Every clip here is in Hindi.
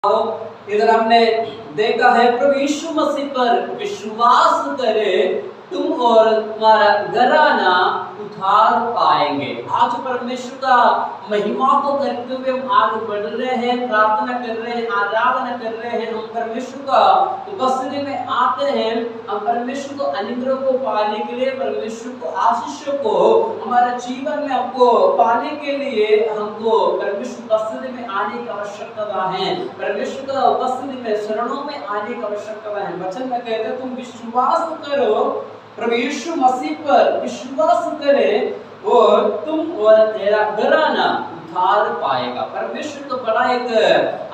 इधर हमने देखा है प्रभु यीशु मसीह पर विश्वास करे तुम और तुम्हारा घराना उद्धार पाएंगे। आज परमेश्वर का महिमा को करते हुए हम आगे बढ़ रहे हैं, प्रार्थना कर रहे हैं, आराधना कर रहे हैं। हम परमेश्वर का उपस्थिति में आते हैं। हम परमेश्वर को अनुग्रह को पाने के लिए, परमेश्वर को आशीषों को हमारे जीवन में हमको पाने के लिए हमको परमेश्वर उपस्थिति में आने की आवश्यकता है। परमेश्वर का उपस्थिति में शरणों में आने की आवश्यकता है। वचन में कहते हैं तुम विश्वास करो, प्रभु यीशु मसीह पर विश्वास करे और तुम और तेरा घराना उद्धार पाएगा। परमेश्वर तो बड़ा एक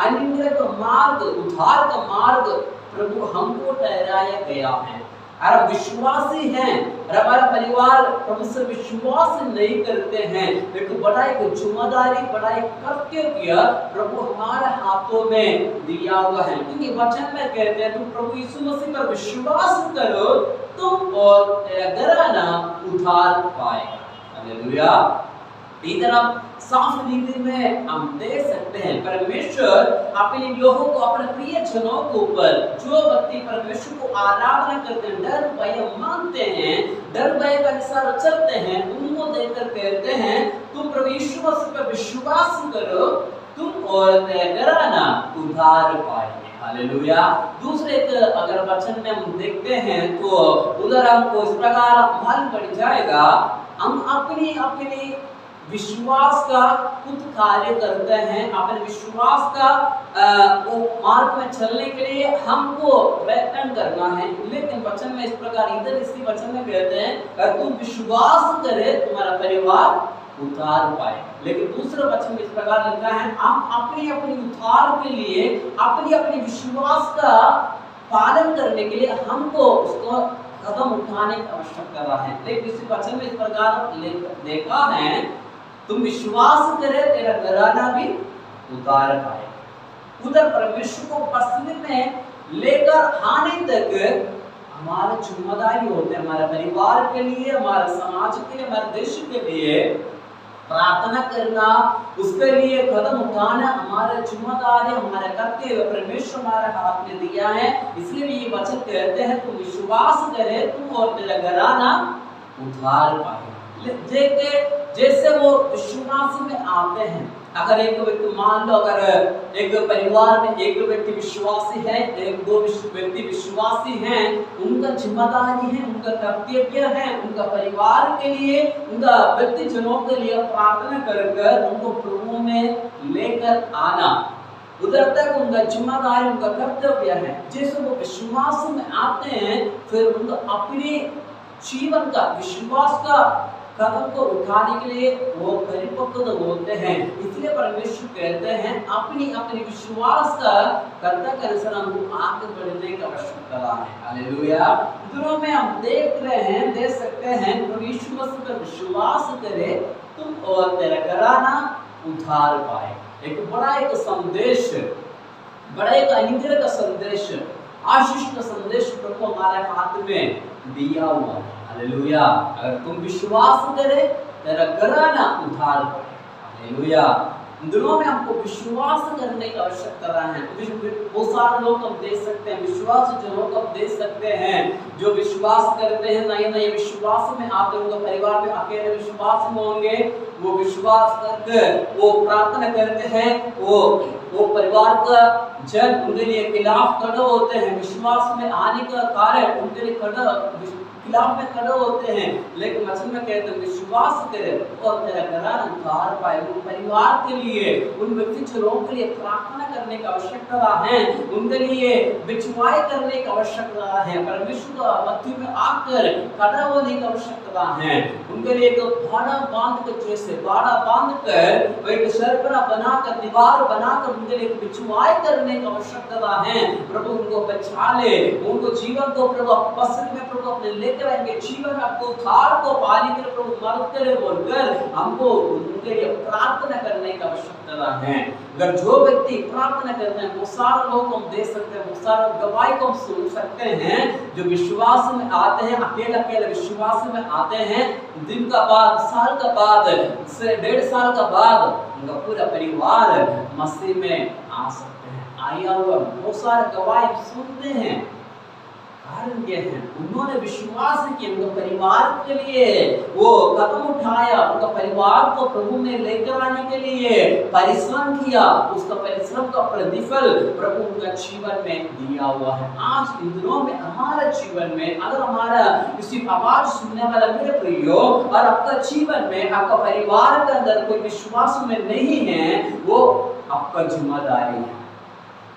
अनुग्रह का मार्ग, उद्धार का मार्ग प्रभु हमको ठहराया गया है। और विश्वासी हैं और हमारा परिवार प्रभु से विश्वास नहीं करते हैं, लेकिन बड़ा एक जिम्मेदारी, बड़ा एक कर्तव्य प्रभु हमारे हाथों में दिया हुआ है। क्योंकि वचन में कहते हैं तुम प्रभु यीशु मसीह पर विश्वास करो तुम और तेरा घराना उद्धार पाएगा। हालेलुया। इधर हम साफ नीति में हम देख सकते हैं परमेश्वर अपने लोगों को, अपने प्रिय जनों के ऊपर, जो व्यक्ति परमेश्वर को आराधना करते हैं, डर भय मानते हैं, डर भय के अनुसार चलते हैं, उनको देखकर कहते हैं तुम प्रभु यीशु मसीह पर विश्वास करो तुम और तेरा घराना उद्धार पाएंगे। हालेलुया। दूसरे अगर वचन में हम देखते हैं तो उधर हमको इस प्रकार मालूम पड़ जाएगा, हम अपनी विश्वास का खुद कार्य करते हैं। अपने विश्वास का वो मार्ग में चलने के लिए हमको प्रयत्न करना है। लेकिन वचन में इस प्रकार इधर इसी वचन में कहते हैं अगर तुम विश्वास करे तुम्हारा परिवार उद्धार पाए। लेकिन दूसरा वचन में इस प्रकार लिखा है हम अपनी उद्धार के लिए अपनी विश्वास का पालन करने के लिए हमको उसको कदम उठाने की आवश्यकता है। लेकिन इसी वचन में इस प्रकार देखा है तुम विश्वास करे तेरा घराना भी उद्धार पाए। उधर परमेश्वर को उपस्थिति में लेकर आने तक हमारा जिम्मेदारी होते हैं, हमारे परिवार के लिए, हमारे समाज के लिए, हमारे देश के लिए प्रार्थना करना, उसके लिए कदम उठाना हमारा जिम्मेदारी, हमारे कर्तव्य परमेश्वर हमारे हाथ में दिया है। इसलिए ये वचन कहते हैं तुम विश्वास करे तुम और तेरा घराना उद्धार पाए। जैसे वो विश्वास में आते हैं, अगर एक व्यक्ति मान लो अगर एक परिवार में एक व्यक्ति विश्वासी है, एक दो व्यक्ति विश्वासी हैं, उनका जिम्मेदारी है, उनका कर्तव्य है उनका परिवार के लिए, उनका व्यक्ति जनों के लिए प्रार्थना कर उनको प्रभु में लेकर आना। उधर तक उनका जिम्मेदारी, उनका कर्तव्य है। जैसे वो विश्वास में आते हैं फिर उनका अपने जीवन का विश्वास का कदम को उठाने के लिए वो परिपक्व होते हैं। इसलिए परमेश्वर कहते हैं अपनी विश्वास का कर्ता के अनुसार हमको आगे बढ़ने की आवश्यकता है। हालेलुया। दोनों में हम देख सकते हैं प्रभु यीशु मसीह पर विश्वास करे तुम और तेरा घराना उद्धार पाए। एक बड़ा एक संदेश, बड़ा एक अनुग्रह का संदेश, आशीष का संदेश प्रभु हमारे हाथ में दिया हुआ है। हालेलुया। अगर तुम विश्वास करे तेरा घराना उद्धार पाए। हालेलुया। दोनों में हमको विश्वास करने की आवश्यकता है। बहुत सारे लोग हम देख सकते हैं, विश्वास जनों को हम देख सकते हैं जो विश्वास करते हैं, नए विश्वास में आते होंगे, परिवार में अकेले विश्वास में होंगे, वो विश्वास करके वो प्रार्थना करते हैं, वो परिवार का जन उनके लिए खिलाफ खड़े होते हैं, विश्वास में आने का कारण उनके लिए खिलाफ में खड़े होते हैं। लेकिन वचन में कहते हैं विश्वास करे और तेरा घराना उद्धार पाए। उन परिवार के लिए, उन व्यक्ति जनों के लिए प्रार्थना करने की आवश्यकता है, उनके लिए बिचवाई करने की आवश्यकता है, परमेश्वर का मध्य में आकर खड़ा होने की आवश्यकता है। उनके लिए एक बाड़ा बांध कर, जैसे बाड़ा बांध कर एक सरपरा बनाकर, दीवार बनाकर उनके लिए बिचवाई करने की आवश्यकता है। प्रभु उनको बचा ले, उनको जीवन को प्रभु उपस्थिति में प्रभु अपने आएंगे, जीवन में आपको उद्धार को पाने के लिए प्रभु मदद करे बोलकर हमको उनके लिए प्रार्थना करने की आवश्यकता है। अगर जो व्यक्ति प्रार्थना करते हैं, वो सारे लोग हम देख सकते हैं, वो सारे गवाही को हम सुन सकते हैं जो विश्वास में आते हैं, अकेले विश्वास में आते हैं, दिन का बाद, साल का बाद, 1.5 साल का बाद उनका पूरा परिवार मसीह में आ सकते हैं, आया हुआ बहुत सारे गवाही सुनते हैं। कारण क्या है? उन्होंने विश्वास किया, उनके परिवार के लिए वो कदम उठाया, उनका परिवार को प्रभु में लेकर आने के लिए परिश्रम किया। उसका परिश्रम का प्रतिफल प्रभु उनका जीवन में दिया हुआ है। आज इन दिनों में हमारे जीवन में अगर हमारा इसी आवाज सुनने वाला मेरे प्रियो और आपका जीवन में आपका परिवार के अंदर कोई विश्वास में नहीं है, वो आपका जिम्मेदारी है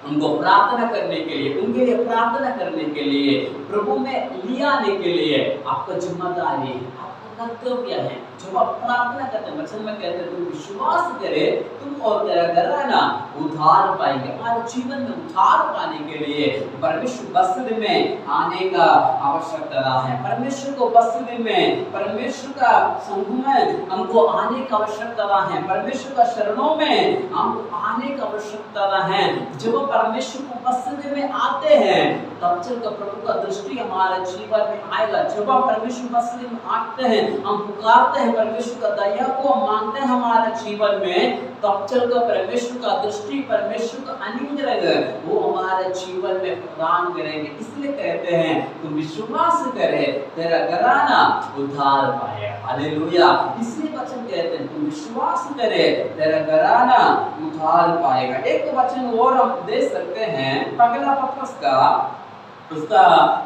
उनको प्रार्थना करने के लिए, उनके लिए प्रार्थना करने के लिए, प्रभु में ले आने के लिए आपका जिम्मेदारी है, आपका कर्तव्य है। जब आप प्रार्थना करते हैं, वचन में कहते हैं तुम विश्वास करे तुम और तेरा घराना उद्धार पाएंगे। हमारे जीवन में उद्धार पाने के लिए परमेश्वर बस्ती में आने का आवश्यकता है। परमेश्वर को बस्ती में, परमेश्वर का संग में हमको आने का आवश्यकता है। परमेश्वर का शरणों में हमको आने का आवश्यकता है। जब परमेश्वर को बस्ती में आते हैं तब चलकर प्रभु का दृष्टि हमारे जीवन में आएगा। जब हम परमेश्वर बस्ती में आते हैं, हम पुकारते हैं परमेश्वर का दया को मांगते हैं हमारे जीवन में, तब चलकर परमेश्वर का दृष्टि, परमेश्वर का अनुग्रह वो हमारे जीवन में प्रदान करेंगे। इसलिए कहते हैं तुम विश्वास करे तेरा घराना उद्धार पाए। हालेलुया। इसलिए वचन कहते हैं तुम विश्वास करे तेरा घराना उद्धार पाएगा। एक वचन और हम दे सकते हैं पहला पत्रस का उसका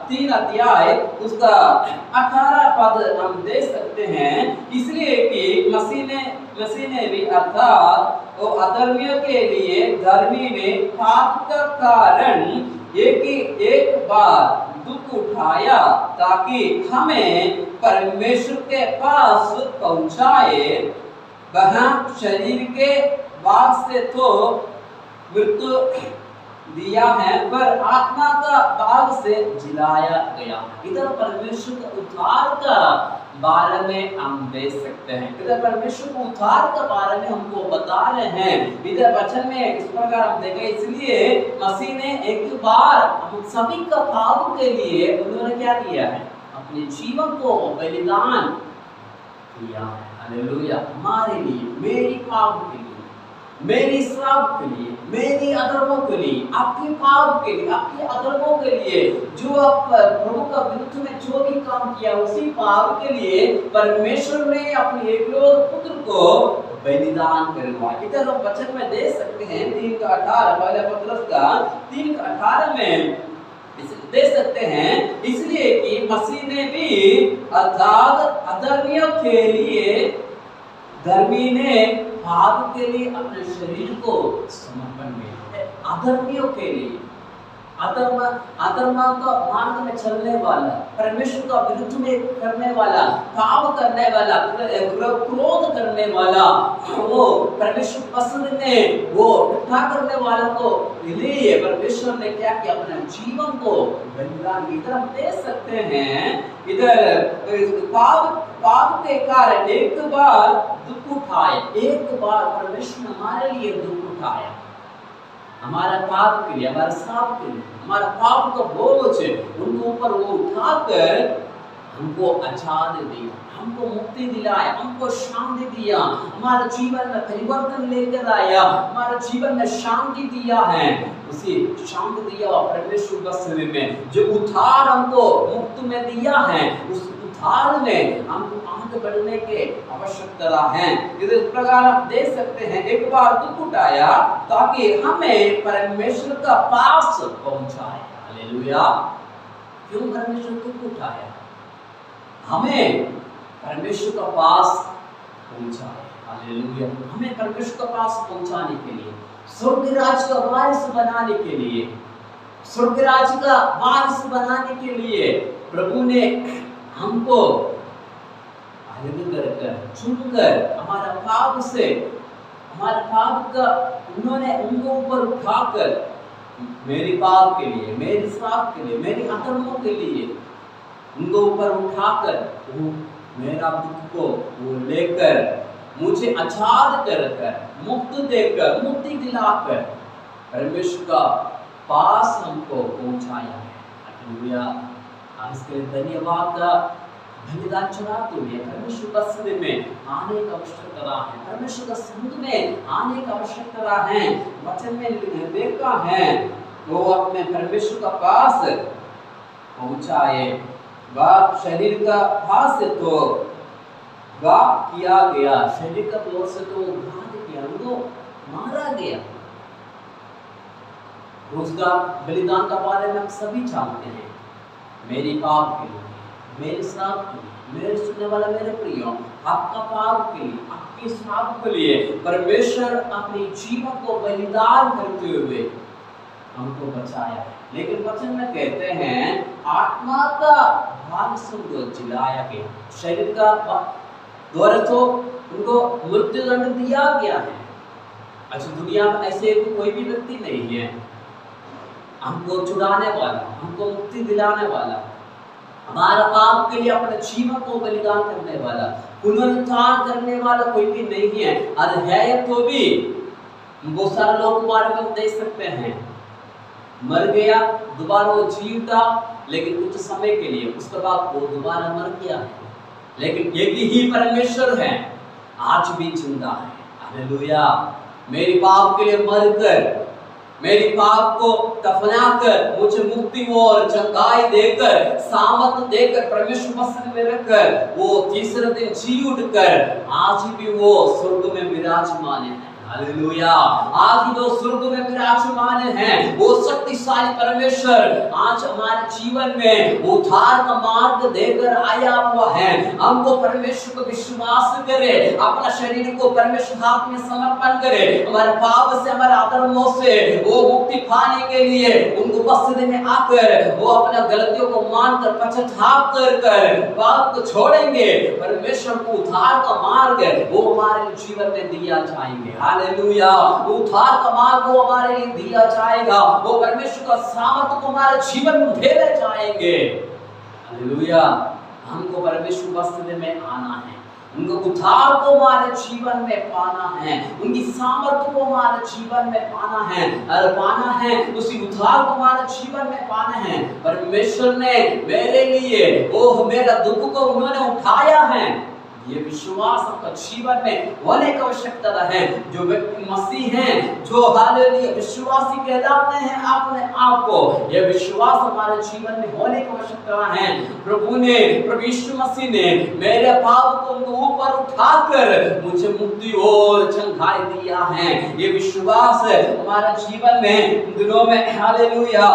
3 अध्याय उसका 18 पद हम दे सकते हैं। इसलिए कि मसीह ने भी अर्थात वो अधर्मियों के लिए धर्मी में पाप का कारण एक बार दुख उठाया ताकि हमें परमेश्वर के पास पहुंचाए। वहाँ शरीर के भाग से तो मृत्यु दिया है पर आत्मा का भाग से जिलाया गया। इधर परमेश्वर के उद्धार का बारे में हम देख सकते हैं। इधर परमेश्वर को उद्धार के बारे में हमको बता रहे हैं। इधर वचन में इस प्रकार हम देखें, इसलिए मसीह ने एक बार हम सभी का पाप के लिए उन्होंने क्या किया है? अपने जीवन को बलिदान किया है। हालेलुया। हमारे लिए, मेरी पाप के लिए, मेरी श्राप के लिए, मेरी अधर्मों के लिए, आपके पाप के लिए, आपके अधर्मों के लिए, जो आप प्रभु का विरुद्ध में जो भी काम किया उसी पाप के लिए परमेश्वर ने अपने एकलौते पुत्र को बलिदान करवाया। इधर हम वचन में देख सकते हैं 3:18 पहले पत्रस का 3:18 में दे सकते हैं। इसलिए कि मसीह ने भी अर्थात अधर्मियों के लिए, धर्मी ने पाप के लिए अपने शरीर को समर्पण किया। अधर्मियों के लिए, अधर्म का मार्ग में चलने वाला, परमेश्वर का विरुद्ध में करने वाला, पाप करने वाला, क्रोध करने वाला, वो परमेश्वर पसंद ने वो इकट्ठा करने वाला को लिए परमेश्वर ने क्या किया? अपने जीवन को बलिदान। इधर हम देख सकते हैं, इधर पाप के कारण एक बार दुख उठाए, एक बार परमेश्वर ने हमारे लिए दुख उठाया, हमारा पाप के लिए, हमारे श्राप के लिए, हमारा पाप का बोझ उनको ऊपर वो उठाकर हमको आजाद दिया, हमको मुक्ति दिलाया, हमको शांति दिया, हमारे जीवन में परिवर्तन लेकर आया, हमारे जीवन में शांति दिया है। उसी शांति दिया परमेश्वर का समय में जो उद्धार हमको मुक्त में दिया है, उस उद्धार में हमको आगे बढ़ने के आवश्यकता है। इस प्रकार आप देख सकते हैं, एक बार दुख उठाया ताकि हमें परमेश्वर का पास पहुंचाए। हालेलुया। क्यों परमेश्वर दुख उठाया? हमें परमेश्वर का पास पहुंचाए। हालेलुया। हमें परमेश्वर का पास पहुंचाने के लिए, स्वर्ग राज्य का वारिस बनाने के लिए, स्वर्ग राज्य का वारिस बनाने के लिए प्रभु ने हमको चुनकर हमारा पाप से, हमारे पाप का उन्होंने उनको ऊपर उठाकर, मेरी पाप के लिए, मेरी श्राप के लिए, मेरी अधर्मों के लिए उनको ऊपर उठाकर वो मेरा दुख को वो लेकर मुझे आजाद कर मुक्त देकर, मुक्ति दिलाकर परमेश्वर का पास हमको पहुंचाया है। हालेलुया। इसके लिए धन्यवाद बलिदान चढ़ाते हुए परमेश्वर का सन्निधि में आने का आवश्यकता है, परमेश्वर का संग में आने का आवश्यकता है। वचन में देखा है वो अपने परमेश्वर का पास पहुंचाए, वह शरीर का भाग से तो घात किया गया, शरीर का तौर से तो घात किया, उनको मारा गया। उसका बलिदान का बारे में हम सभी जानते हैं। मेरी पाप के लिए, मेरे श्राप के लिए, मेरे सुनने वाला मेरे प्रियो, आपका पाप के लिए, आपके श्राप के लिए परमेश्वर अपने जीवन को बलिदान करते हुए हमको बचाया। लेकिन वचन में कहते हैं आत्मा का भाग से उनको जिलाया गया, शरीर का द्वारा तो उनको मृत्यु दंड दिया गया है। अच्छा, दुनिया में ऐसे कोई भी व्यक्ति नहीं है हमको छुड़ाने वाला, हमको मुक्ति दिलाने वाला, हमारा पाप के लिए अपने जीवन को बलिदान करने वाला, पुनरुत्थान करने वाला कोई भी नहीं है। और है तो भी बहुत सारे लोग के बारे में हम देख सकते हैं, मर गया, दोबारा वो जी उठा, लेकिन कुछ समय के लिए, उसके बाद वो दोबारा मर गया है। लेकिन एक ही परमेश्वर है, आज भी जिंदा है। हालेलुया। मेरी पाप के लिए मरकर, मेरी पाप को दफनाकर, मुझे मुक्ति और चंगाई देकर, सामर्थ देकर, परमेश्वर मसीह में रखकर, वो तीसरे दिन जी उठकर आज भी वो स्वर्ग में विराजमान है। हालेलुया। आज भी वो स्वर्ग में विराजमान है। वो शक्तिशाली परमेश्वर आज हमारे जीवन में उद्धार का मार्ग देकर आया हुआ है। हमको परमेश्वर को विश्वास करे, अपना शरीर को परमेश्वर हाथ में समर्पण करे, हमारे पाप से, हमारे अधर्मों से वो मुक्ति पाने के लिए उनको उपस्थिति में आकर वो अपना गलतियों को मानकर पश्चाताप कर पाप को छोड़ेंगे, परमेश्वर को उद्धार का मार्ग वो हमारे जीवन में दिया जाएंगे। हालेलुया। उद्धार का मार्ग वो हमारे लिए दिया जाएगा, वो परमेश्वर का सामर्थ को हमारे जीवन में भेजे जाएंगे। हालेलुया। हमको परमेश्वर उपस्थिति में आना है, उनको उद्धार को हमारे जीवन में पाना है, उनकी सामर्थ्य को हमारे जीवन में पाना है, और पाना है उसी उद्धार को हमारे जीवन में पाना है। परमेश्वर ने मेरे लिए वो मेरा दुख को उन्होंने उठाया है, ये विश्वास आपका जीवन में होने की आवश्यकता है। जो व्यक्ति मसीह हैं, जो हालेलुया विश्वासी कहलाते हैं अपने आप को, ये विश्वास हमारे जीवन में होने की आवश्यकता है। प्रभु यीशु मसीह ने मेरे पाप को ऊपर उठाकर मुझे मुक्ति और चंगाई दिया है। ये विश्वास हमारे जीवन में दिनों में हालेलुया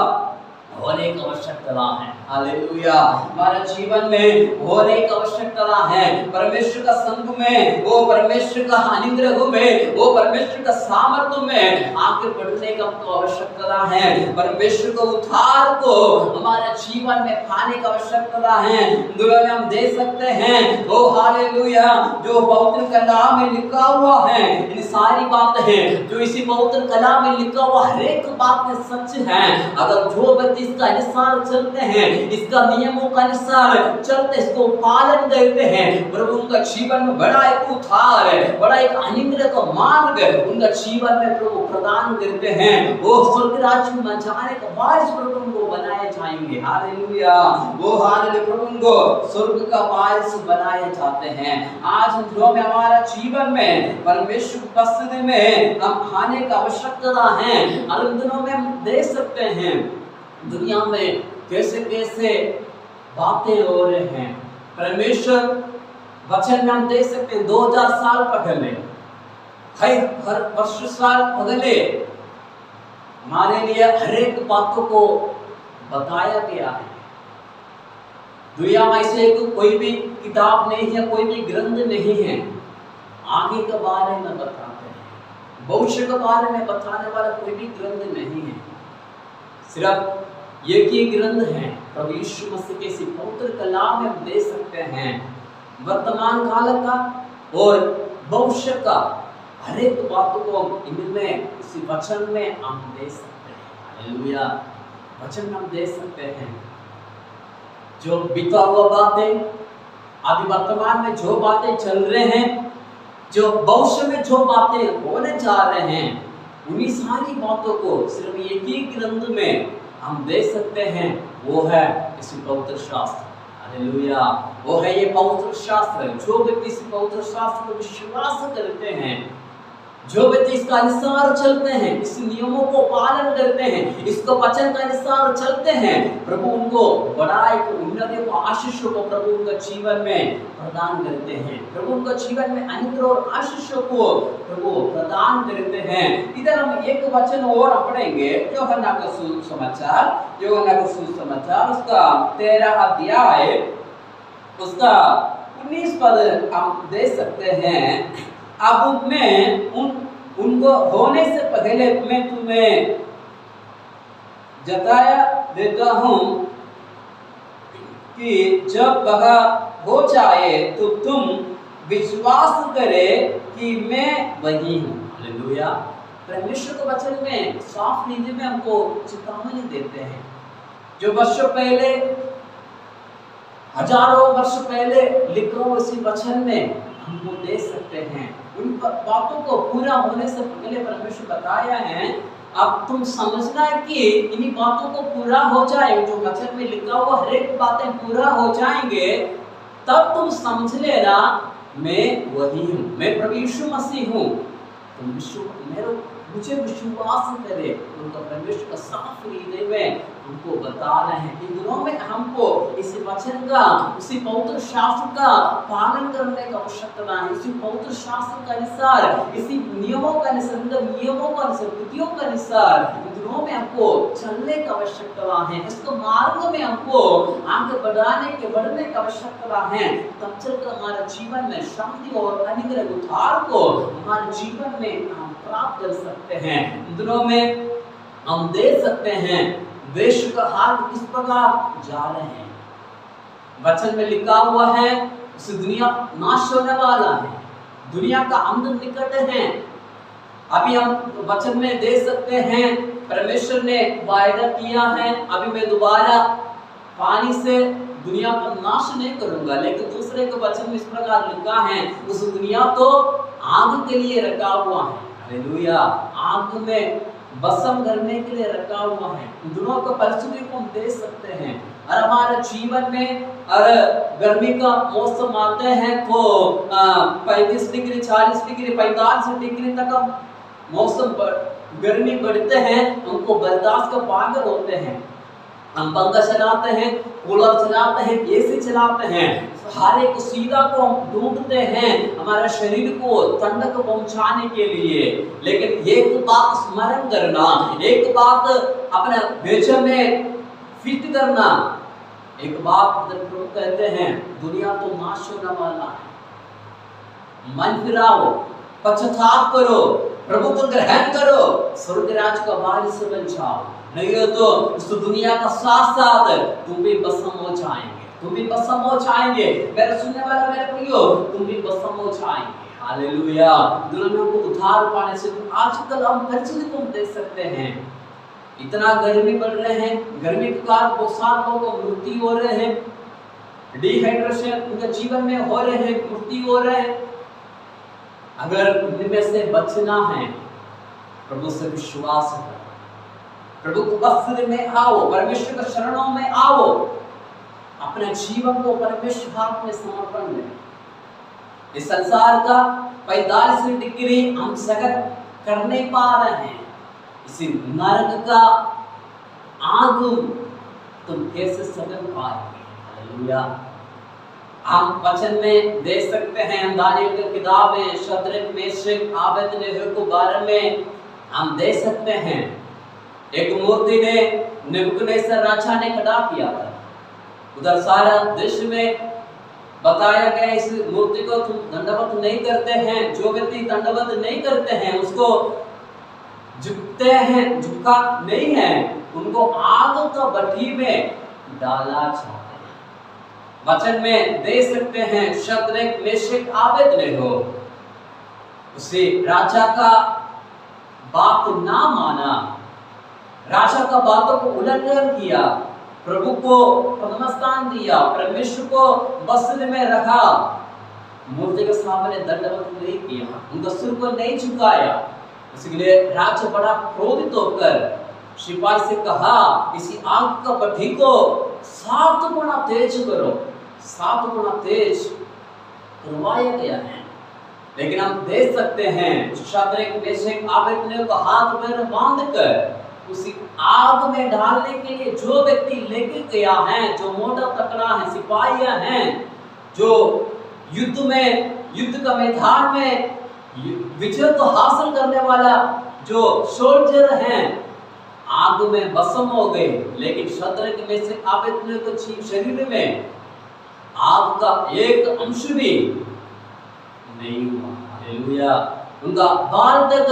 होने की आवश्यकता है। हालेलुया। हमारे जीवन में होने की आवश्यकता है। परमेश्वर का संग में, वो परमेश्वर का अनुग्रह में, वो परमेश्वर का सामर्थ्य में आगे बढ़ने का तो आवश्यकता है। परमेश्वर को उद्धार को हमारे जीवन में पाने का आवश्यकता है। दुनिया में हम देख सकते हैं, ओ हालेलुया, जो पवित्र कलाम में लिखा हुआ है, इन सारी बातें जो इसी पवित्र कलाम में लिखा हुआ हर एक बात सच है। अगर जो व्यक्ति इसका अनुसार चलते हैं, इसका नियमों का अनुसार चलते, इसको पालन करते हैं, प्रभु उनका जीवन में बड़ा एक उद्धार है, बड़ा एक अनुग्रह का मार्ग उनका जीवन में प्रभु प्रदान करते हैं। वो स्वर्ग राज्य में जाने का वारिस प्रभु को बनाए जाएंगे। हालेलुया। वो हालेलुया प्रभु को स्वर्ग का वारिस बनाए जाते हैं। आज जो में हमारा जीवन में परमेश्वर उपस्थिति में हम आने का आवश्यकता है। अगले दिनों में हम देख सकते हैं दुनिया में कैसे कैसे बातें हो रहे हैं। परमेश्वर वचन में हम देख सकते हैं 2000 साल पहले, हर वर्ष साल पहले हमारे लिए हर एक बातों को बताया गया है। दुनिया में ऐसे कोई भी किताब नहीं है, कोई भी ग्रंथ नहीं है आगे के बारे में बताते हैं, भविष्य के बारे में बताने वाला कोई भी ग्रंथ नहीं है। सिर्फ एक ही ग्रंथ है, प्रभु यीशु मसीह के इसी पवित्र कलाम में हम दे सकते हैं वर्तमान काल का और भविष्य का हर एक बातों को हम इनमें इसी वचन में हम दे सकते हैं। हालेलुया। वचन में हम दे सकते हैं जो बीता हुआ बातें, अभी वर्तमान में जो बातें चल रहे हैं, जो भविष्य में जो बातें होने जा रहे हैं, उन्हीं सारी बातों को सिर्फ एक ही ग्रंथ में हम देख सकते हैं, वो है इसी पवित्र शास्त्र। हालेलुया। वो है ये पवित्र शास्त्र। जो व्यक्ति इस पवित्र शास्त्र पर विश्वास करते हैं, जो व्यक्ति इसका अनुसार चलते हैं, इस नियमों को पालन करते हैं, इसको वचन का अनुसार चलते हैं, प्रभु उनको बड़ा एक उन्नति को, आशीषों को प्रभु उनका जीवन में प्रदान करते हैं। प्रभु उनका जीवन में अनुग्रह और आशीषों को प्रभु प्रदान करते हैं। इधर हम एक वचन और पढ़ेंगे, यूहन्ना का सुसमाचार उसका 13 अध्याय उसका 19 पद हम देख सकते हैं। अब मैं उनको होने से पहले मैं तुम्हें जताया देता हूं कि जब वह हो जाए तो तुम विश्वास करे कि मैं वही हूं। हालेलुया। परमेश्वर के वचन में साफ हिंदी में हमको चेतावनी देते हैं। जो वर्षों पहले, हजारों वर्ष पहले लिखा हुआ इसी वचन में हमको देख सकते हैं। उन बातों को पूरा होने से पहले परमेश्वर बताया है। अब तुम समझना है कि इन बातों को पूरा हो जाए, जो वचन में लिखा हुआ हर एक बातें पूरा हो जाएंगे, तब तुम समझ लेना मैं वही हूँ, मैं प्रभु यीशु मसीह हूँ। तुम मुझे विश्वास करे। उनका परमेश्वर का साफ हृदय में उनको बता रहे हैं। इन दिनों में हमको इस वचन का, इसी पवित्र शास्त्र का पालन करने का आवश्यकता है। इसी पवित्र शास्त्र के अनुसार, इसी नियमों का अनुसार, नियमों का अनुसार, विधियों के अनुसार इन दिनों में हमको चलने का आवश्यकता है। इसको मार्ग में हमको आगे बढ़ने का आवश्यकता है। तब चलकर हमारे जीवन में शांति और अनुग्रह उद्धार को हमारे जीवन में हम प्राप्त कर सकते हैं। इन दिनों में हम देख सकते हैं विश्व का हाल किस प्रकार जा रहे हैं। वचन में लिखा हुआ है इस दुनिया नाश होने वाला है, दुनिया का अंत निकट है। अभी हम वचन में देख सकते हैं परमेश्वर ने वायदा किया है, अभी मैं दोबारा पानी से दुनिया का नाश नहीं करूंगा। लेकिन दूसरे के वचन में इस प्रकार लिखा है उस दुनिया तो आग के लिए रखा हुआ है। हालेलुया। आग में भस्म करने के लिए रखा हुआ है। दोनों का परिस्थिति को हम देख सकते हैं। और हमारे जीवन में और गर्मी का मौसम आते हैं तो 35 डिग्री, 40 डिग्री, 45 डिग्री तक मौसम गर्मी बढ़ते हैं, उनको बर्दाश्त का पागल होते हैं। हम पंखा चलाते हैं, कूलर चलाते हैं, एसी चलाते हैं, हर एक सुविधा को हम ढूंढते हैं हमारे शरीर को ठंडक पहुंचाने के लिए। लेकिन एक बात स्मरण करना, एक बात अपने बेचन में फिट करना, एक बात कहते हैं दुनिया तो नाश होने वाला है। मन फिराओ, पश्चाताप करो, प्रभु को ग्रहण करो, स्वर्ग राज का वारिस बन जाओ। नहीं हो तो इस दुनिया का साथ साथ तुम भी भस्म हो जाएंगे, तुम भी भस्म हो जाएंगे। मेरे सुनने वाला मेरे प्रियो, तुम भी भस्म हो जाएंगे। हालेलुया। दुनिया को उद्धार पाने से आजकल हम परिस्थिति को देख सकते हैं, इतना गर्मी बढ़ रहे हैं, गर्मी के कारण बहुत सारे लोगों को मृत्यु हो रहे हैं, डिहाइड्रेशन उनके जीवन में हो रहे हैं, मृत्यु हो रहे हैं। अगर इनमें से बचना है, प्रभु से विश्वास करो, प्रभु के वस्त्र में आओ, परमेश्वर के शरणों में आओ, अपने जीवन को परमेश्वर हाथ में समर्पण दें। इस संसार का 45 डिग्री हम सहन कर नहीं पा रहे हैं, इसी नरक का आग तुम कैसे सहन पाएंगे। हालेलुया। हम वचन में देख सकते हैं, दानियल की किताब में शद्रक, मेशक, अबेदनगो के बारे में हम देख सकते हैं। एक मूर्ति ने नेबुकदनेस्सर राजा ने खड़ा किया था, उधर सारा देश में बताया गया इस मूर्ति को तुम दंडवत नहीं करते हैं। जो व्यक्ति दंडवत नहीं करते हैं उसको झुकते हैं, झुका नहीं है, उनको आग का भट्ठी में डाला जाता है। वचन में देख सकते हैं शद्रक, मेशक, अबेदनगो उसे राजा का बात ना माना, राजा का बातों को उल्लंघन किया, प्रभु को प्रथम दिया, परमेश्वर को वस्त्र में रखा, मूर्ति के सामने दंडवत नहीं किया, उनका सिर को नहीं झुकाया। इसलिए राजा बड़ा क्रोधित होकर सिपाही से कहा, इसी आग का भट्ठी को 7 गुना तेज करो, 7 गुना तेज करवाया गया है। लेकिन हम देख सकते हैं शद्रक मेशक अबेदनगो को हाथ पैर बांधकर उसी आग में डालने के लिए जो व्यक्ति लेके गया है, जो मोटा तकड़ा है, सिपाहियां हैं, जो युद्ध का मैदान में विजय को हासिल करने वाला जो सोल्जर हैं, आग में भस्म हो गए। लेकिन शद्रक मेशक अबेदनगो के शरीर में आग का एक अंश भी नहीं हुआ। हालेलुया। उनका बाल तक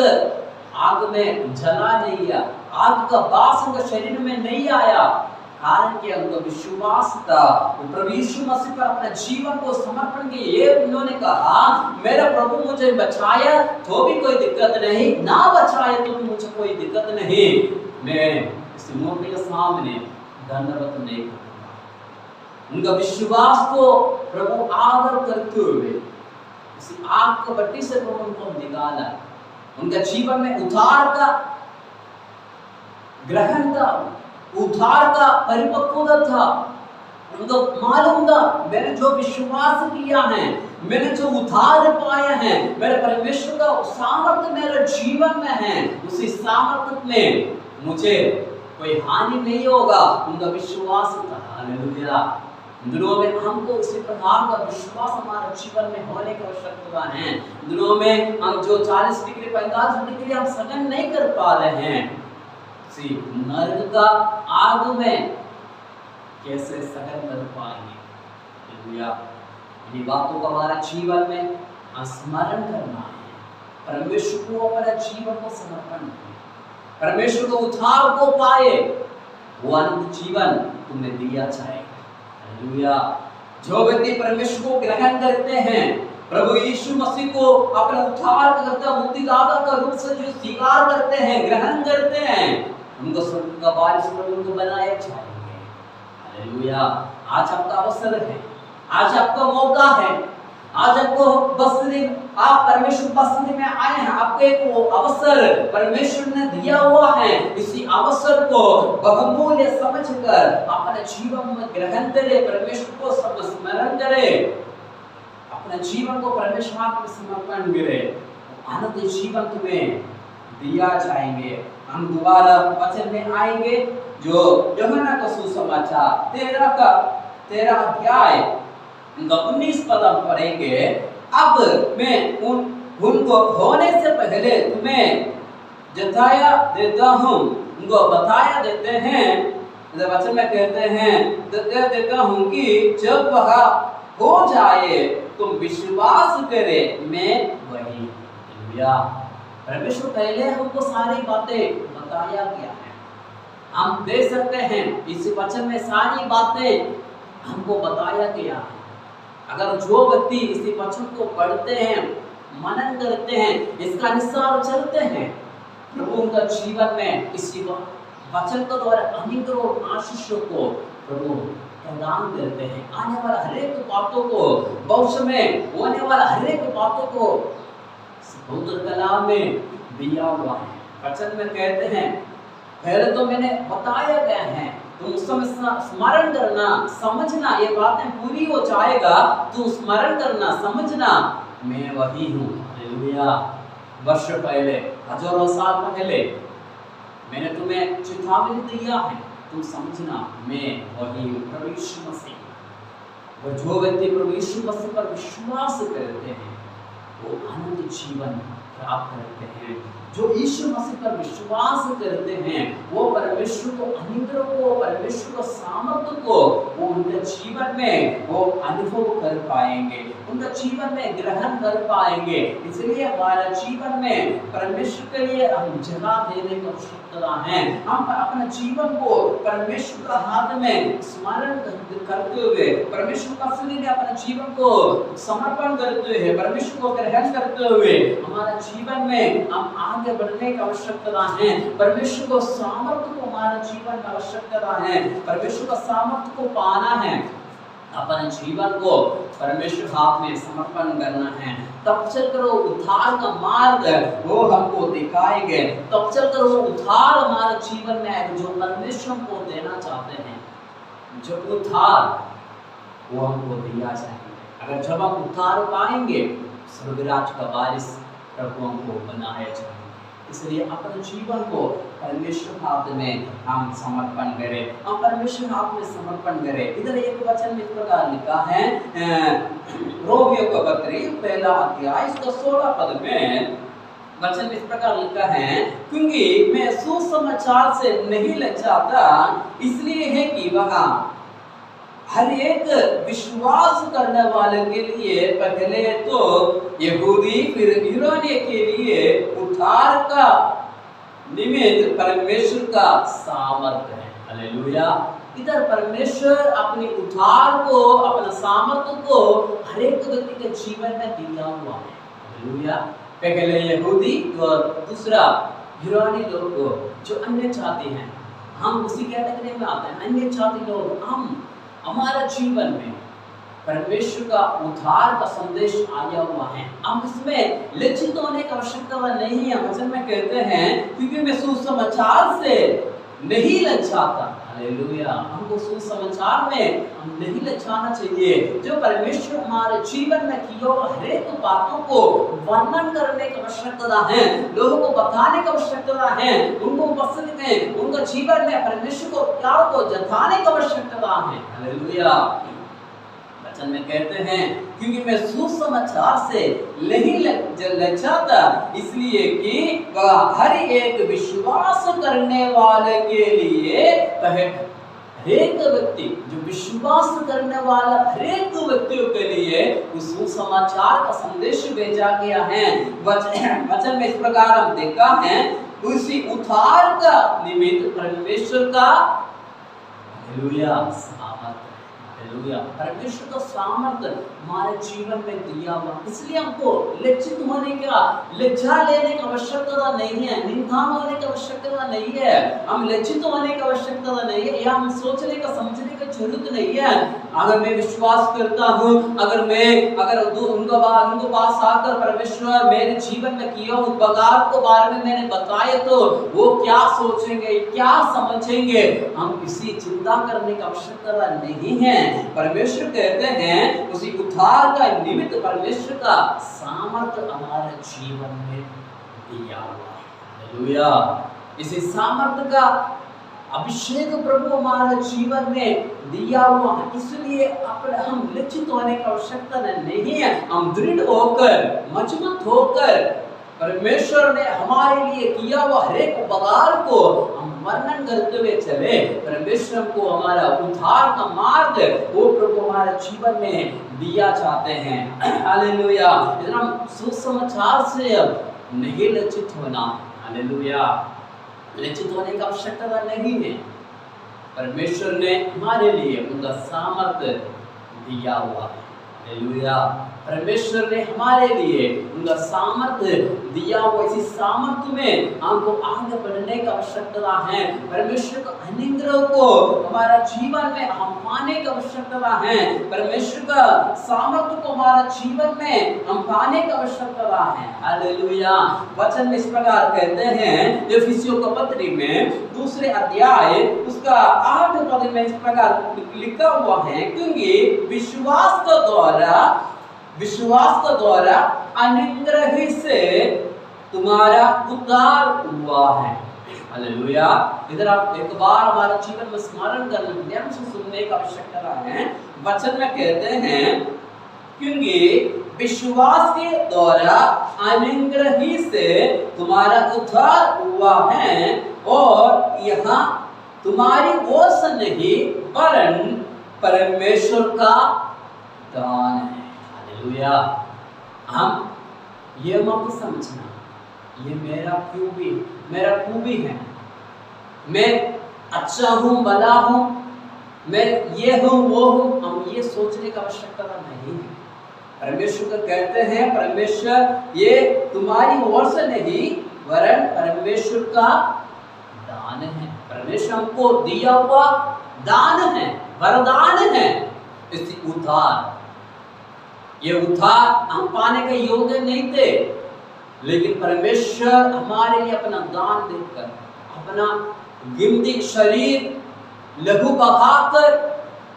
आग में जला नहीं गया, आग का बास उनके शरीर में नहीं आया, कारण कि उनका विश्वास था। प्रभु यीशु मसीह पर अपने जीवन को समर्पण किए। उन्होंने कहा मेरा प्रभु मुझे बचाया तो भी कोई दिक्कत नहीं, ना बचाया तो भी मुझे कोई दिक्कत नहीं, मैं इस मूर्ति के सामने दंडवत नहीं करूंगा। उनका विश्वास को प्रभु आदर करते हुए इसी आग को भट्टी से प्रभु उनको निकाला। उनका जीवन में उद्धार का ग्रहण था, उद्धार का परिपक्वता था। उनको मालूम था मैंने जो विश्वास किया है, मैंने जो उद्धार पाया है, मेरे परमेश्वर का सामर्थ्य मेरे जीवन में है, उसी सामर्थ्य में मुझे कोई हानि नहीं होगा। उनका विश्वास था। हालेलुया। दिनों में हमको उसी प्रकार का विश्वास हमारे जीवन में होने की आवश्यकता है। दिनों में हम जो 40 डिग्री 45 डिग्री हम सहन नहीं कर पा रहे हैं, सी नरक का आग में कैसे सहन कर पाएंगे। हालेलुया। इन बातों को हमारा जीवन में स्मरण करना है। परमेश्वर को अपने जीवन को समर्पण करें, परमेश्वर को उद्धार को पाए, वो अनंत जीवन तुमने दिया जाएगा। हालेलुया। जो व्यक्ति परमेश्वर को ग्रहण करते हैं, प्रभु यीशु मसीह को अपने उद्धारकर्ता मुक्तिदाता का रूप से जो स्वीकार करते हैं, ग्रहण करते हैं, उनको स्वर्ग का वारिस उनको बनाया जाएंगे। हालेलुया। आज आपका अवसर है, आज आपका मौका है, आज आपको बस्ती आप परमेश्वर बस्ती में आए हैं, आपको एक वो अवसर परमेश्वर ने दिया हुआ है। इसी अवसर को बहुमूल्य समझकर अपने जीवन में ग्रहण करें, परमेश्वर को स्मरण करें, अपने जीवन को परमेश्वर को समर्पण करें, अनंत जीवन तुम्हें दिया जाएंगे। हम दोबारा वचन में आएंगे जो यूहन्ना का सुसमाचार 13 अध्याय 19 पद पढ़ेंगे। अब मैं उनको होने से पहले तुम्हें जताया देता हूँ, उनको बताया देते हैं, वचन में कहते हैं देता हूँ कि जब वह हो जाए तुम विश्वास करे मैं वही। हालेलुया। परमेश्वर पहले हमको सारी बातें बताया गया है, हम देख सकते हैं इस वचन में सारी बातें हमको बताया गया है। अगर जो व्यक्ति इसी वचन को पढ़ते हैं, मनन करते हैं, इसका अनुसार चलते हैं, प्रभु उनका जीवन में इसी वचन के द्वारा अनेकों आशीषों को प्रभु प्रदान करते हैं। आने वाला हरेक बातों को, भविष्य में होने वाला हरेक बातों को पवित्र कलाम में दिया हुआ है। वचन में कहते हैं पहले तो मैंने बताया गया है, तुम उस समय स्मरण करना, समझना, ये बातें पूरी हो जाएगा, तुम स्मरण करना, समझना मैं वही हूँ। हालेलुया। वर्ष पहले, हजारों साल पहले मैंने तुम्हें चेतावनी दिया है, तुम समझना मैं वही हूँ, प्रभु यीशु मसीह। और जो व्यक्ति प्रभु यीशु मसीह पर विश्वास करते हैं वो अनंत जीवन प्राप्त करते हैं। जो यीशु मसीह पर विश्वास करते हैं वो परमेश्वर को अनुग्रह को, परमेश्वर को सामर्थ्य को वो उनके जीवन में वो अनुभव कर पाएंगे, उनका जीवन में ग्रहण कर पाएंगे। इसलिए हमारा जीवन में परमेश्वर के लिए हम जगह देने की आवश्यकता है। हम अपने जीवन को परमेश्वर का हाथ में स्मरण करते हुए, परमेश्वर का सुनी ने अपने जीवन को समर्पण करते हुए, परमेश्वर को ग्रहण करते हुए हमारे जीवन में हम आगे बढ़ने की आवश्यकता है। परमेश्वर को सामर्थ्य को हमारे जीवन में आवश्यकता है, परमेश्वर का सामर्थ्य को पाना है, अपने जीवन को परमेश्वर हाथ में समर्पण करना है। तब चलकर वो उद्धार का मार्ग वो हमको दिखाएंगे, तब चलकर वो उद्धार हमारे जीवन में है जो परमेश्वर को देना चाहते हैं। जो उद्धार वो हमको दिया जाएगा। अगर जब हम उद्धार पाएंगे, स्वर्गराज का वारिस प्रभु हमको बनाया जाएगा। इसलिए अपने जीवन को परमेश्वर हाथ में हम समर्पण करें, हम परमेश्वर हाथ में समर्पण करें। इधर एक वचन में इस प्रकार लिखा है, रोमियो का पत्री 1 अध्याय इसका 16 पद में वचन इस प्रकार लिखा है, क्योंकि मैं सुसमाचार से नहीं लजाता, इसलिए है कि वहां हर एक विश्वास करने वाले के लिए पहले तो यहूदी फिर यूनानी के लिए उद्धार का निमित्त परमेश्वर का सामर्थ्य है। हालेलुया। इधर परमेश्वर अपनी उद्धार को, अपना सामर्थ्य को हर एक व्यक्ति के जीवन में दिया हुआ है। हालेलुया। पहले यहूदी और दूसरा यूनानी लोग जो अन्य जाति हैं, हम उसी कैटेगरी में आते हैं। अन्य जाति लोग, हम हमारा जीवन में परमेश्वर का उद्धार का संदेश आया हुआ है, हम इसमें लज्जित होने की आवश्यकता नहीं है। वचन में कहते हैं, क्योंकि मैं सुसमाचार से नहीं लज्जाता। हालेलुया। हमको सुसमाचार में हम नहीं लज्जाना चाहिए। जो परमेश्वर हमारे जीवन में किया हुआ हर एक बातों को वर्णन करने की आवश्यकता है, लोगों को बताने की आवश्यकता है, उनको उपस्थिति में, उनका जीवन में परमेश्वर को प्यार को जताने की आवश्यकता है। हालेलुया। वचन में कहते हैं, क्योंकि मैं सुसमाचार से नहीं लज्जाता, इसलिए कि वह हर एक विश्वास करने वाले के लिए, हर एक व्यक्ति जो विश्वास करने वाला हर एक व्यक्तियों के लिए उस सुसमाचार का संदेश भेजा गया है। वचन में इस प्रकार हम देखा है, उसी उद्धार का निमित्त परमेश्वर का हालेलुया सामर्थ्य, हालेलुया, परमेश्वर का सामर्थ्य हमारे जीवन में दिया हुआ। इसलिए हमको लज्जित होने का, लज्जा लेने की आवश्यकता नहीं है, निंदा होने की आवश्यकता नहीं है, हम लज्जित होने की आवश्यकता नहीं है, या हम सोचने का समझने की जरूरत नहीं है। अगर मैं विश्वास करता हूँ, अगर उनको पास आकर परमेश्वर मेरे जीवन में किया उपकार को बारे में मैंने बताया, तो वो क्या सोचेंगे, क्या समझेंगे, हम किसी चिंता करने की आवश्यकता नहीं है। परमेश्वर कहते हैं, उसी उद्धार का निमित्त परमेश्वर का सामर्थ्य हमारे जीवन में दिया हुआ है। हालेलुया। इसी सामर्थ्य का अभिषेक प्रभु हमारे जीवन में दिया हुआ है, इसलिए हम लज्जित होने की आवश्यकता नहीं है। हम दृढ़ होकर, मजबूत होकर, परमेश्वर ने हमारे लिए किया हुआ हर एक उपकार को हम वर्णन करते हुए चले। परमेश्वर को हमारा उद्धार का मार्ग वो प्रभु हमारे जीवन में दिया चाहते हैं। हालेलुया। हम सुसमाचार से अब नहीं लज्जित होना। हालेलुया। लज्जित होने की आवश्यकता नहीं है। परमेश्वर ने हमारे लिए उनका सामर्थ्य दिया हुआ है। हालेलुया। परमेश्वर ने हमारे लिए उनका सामर्थ्य दिया हुआ, इसी सामर्थ्य में हमको आगे बढ़ने की आवश्यकता है। परमेश्वर का अनुग्रह को हमारा जीवन में हम पाने की आवश्यकता है। परमेश्वर का सामर्थ्य को हमारा जीवन में हम पाने की आवश्यकता है। हालेलुया। वचन में इस प्रकार कहते हैं, एफिसियों का पत्री में 2 अध्याय उसका 8 पद में इस प्रकार लिखा हुआ है, क्योंकि विश्वास का द्वारा अनुग्रह से तुम्हारा उद्धार हुआ है। हालेलुया। इधर आप एक बार हमारे जीवन में स्मरण करने के लिए हमसे सुनने की आवश्यकता है। वचन में कहते हैं, क्योंकि विश्वास के द्वारा अनुग्रह से तुम्हारा उद्धार हुआ है, और यहाँ तुम्हारी ओर से नहीं वरन परमेश्वर का दान है। हालेलुया। हम ये मत समझना ये मेरा खूबी है, मैं अच्छा हूँ, भला हूँ, मैं ये हूँ वो हूँ, हम ये सोचने की आवश्यकता नहीं है। परमेश्वर को कहते हैं, परमेश्वर ये तुम्हारी ओर से नहीं वरन परमेश्वर का दान है। परमेश्वर हमको दिया हुआ दान है, वरदान है, इसी उद्धार। ये उद्धार हम पाने के योग्य नहीं थे, लेकिन परमेश्वर हमारे लिए अपना दान देकर, अपना कीमती शरीर लहू बहाकर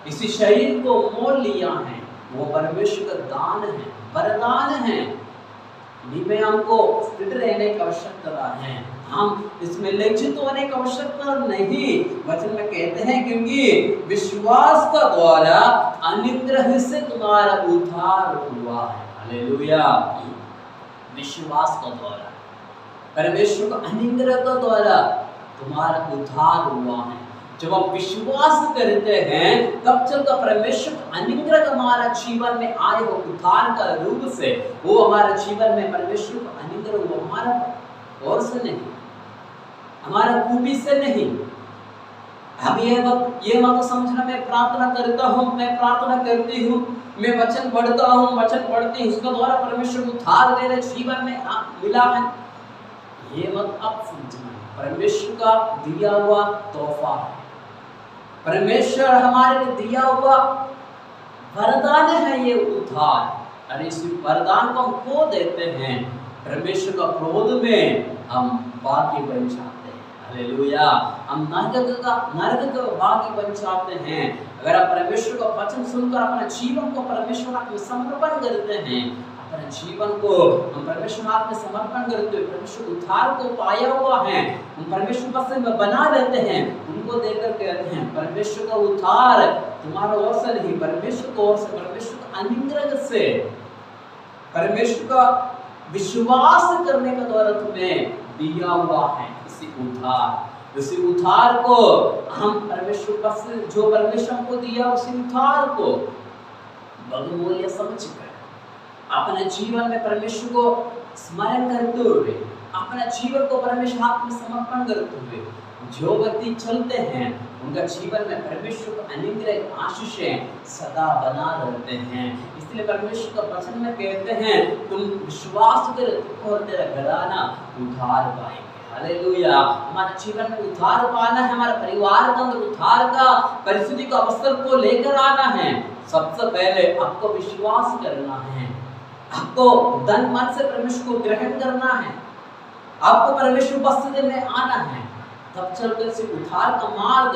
इसी शरीर को मोल लिया है, वो परमेश्वर का दान है, वरदान है। इन्हीं में हमको स्थिर रहने की आवश्यकता है, हम इसमें लज्जित होने की आवश्यकता नहीं। वचन में कहते हैं क्योंकि विश्वास का द्वारा अनुग्रह से तुम्हारा उद्धार हुआ है। हालेलुया। विश्वास का द्वारा, परमेश्वर का अनुग्रह का द्वारा तुम्हारा उद्धार हुआ है। जब हम विश्वास करते हैं तब चलकर परमेश्वर का अनुग्रह हमारा जीवन में आए हो, उद्धार का रूप से वो हमारे जीवन में परमेश्वर का अनुग्रह, वो हमारा और से नहीं, हमारा खूबी से नहीं। अब ये मत समझना मैं प्रार्थना करता हूँ, मैं प्रार्थना करती हूँ, मैं वचन पढ़ता हूँ, वचन पढ़ती हूँ, उसके द्वारा परमेश्वर को उद्धार मेरे जीवन में मिला है। ये मत अब समझना, परमेश्वर का दिया हुआ तोहफा है, परमेश्वर हमारे लिए दिया हुआ वरदान है ये उद्धार। अरे इस वरदान को हम खो देते हैं, परमेश्वर का क्रोध में हम बाकी बन जाते हैं। हालेलुया। हम नरक का भागी बन जाते हैं। अगर आप परमेश्वर का वचन सुनकर अपने जीवन को परमेश्वर हाथ में समर्पण करते हैं, अपने जीवन को हम परमेश्वर हाथ में समर्पण करते हैं, परमेश्वर उद्धार को पाया हुआ है, हम परमेश्वर पसंद में बना लेते हैं, उनको देखकर कहते हैं परमेश्वर का उद्धार तुम्हारा ओर से नहीं, परमेश्वर की ओर से, परमेश्वर का अनुग्रह से, परमेश्वर का विश्वास करने का द्वारा तुम्हें दिया हुआ है इसी उद्धार। इसी उद्धार को हम परमेश्वर पसंद, जो परमेश्वर हमको दिया उसी उद्धार को बहुमूल्य समझकर अपने जीवन में परमेश्वर को स्मरण करते हुए, अपने जीवन को परमेश्वर हाथ में समर्पण करते हुए जो व्यक्ति चलते हैं उनका जीवन में परमेश्वर का अनुग्रह आशीषें सदा बना रहते हैं। इसलिए परमेश्वर का वचन में कहते हैं तुम विश्वास करो और तेरा घराना उद्धार पाएंगे। हालेलुया। हमारे जीवन में उद्धार पाना है, हमारे परिवार के अंदर उद्धार का परिस्थिति का अवसर को लेकर आना है। सबसे पहले आपको विश्वास करना है, आपको तन मन से परमेश्वर को ग्रहण करना है, आपको परमेश्वर उपस्थिति में आना है, तब चलकर से उद्धार का मार्ग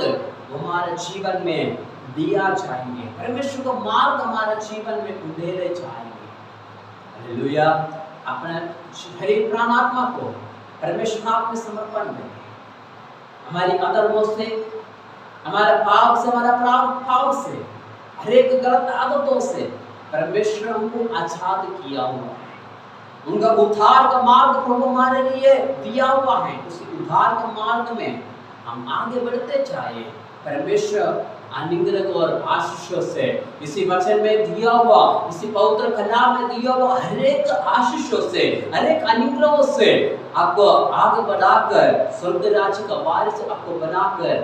हमारे जीवन में दिया जाएंगे, परमेश्वर का मार्ग हमारे जीवन में उंडेले जाएंगे। हालेलुया। अपने शरीर प्राण आत्मा को परमेश्वर हाथ में समर्पण करें। हमारी अधर्मों से, हमारे पाप से, हमारा पाप से, हर एक गलत आदतों से परमेश्वर हमको आजाद किया हुआ है। उनका उद्धार का मार्ग प्रभु हमारे लिए दिया हुआ है। उसी उद्धार का मार्ग में हम आगे बढ़ते जाए। परमेश्वर अनुग्रह और आशीषों से, इसी वचन में दिया हुआ, इसी पवित्र कलाम में दिया हुआ हर एक आशीषों से, हर एक अनुग्रहों से आपको आगे बढ़ाकर स्वर्ग राज्य का वारिस आपको बनाकर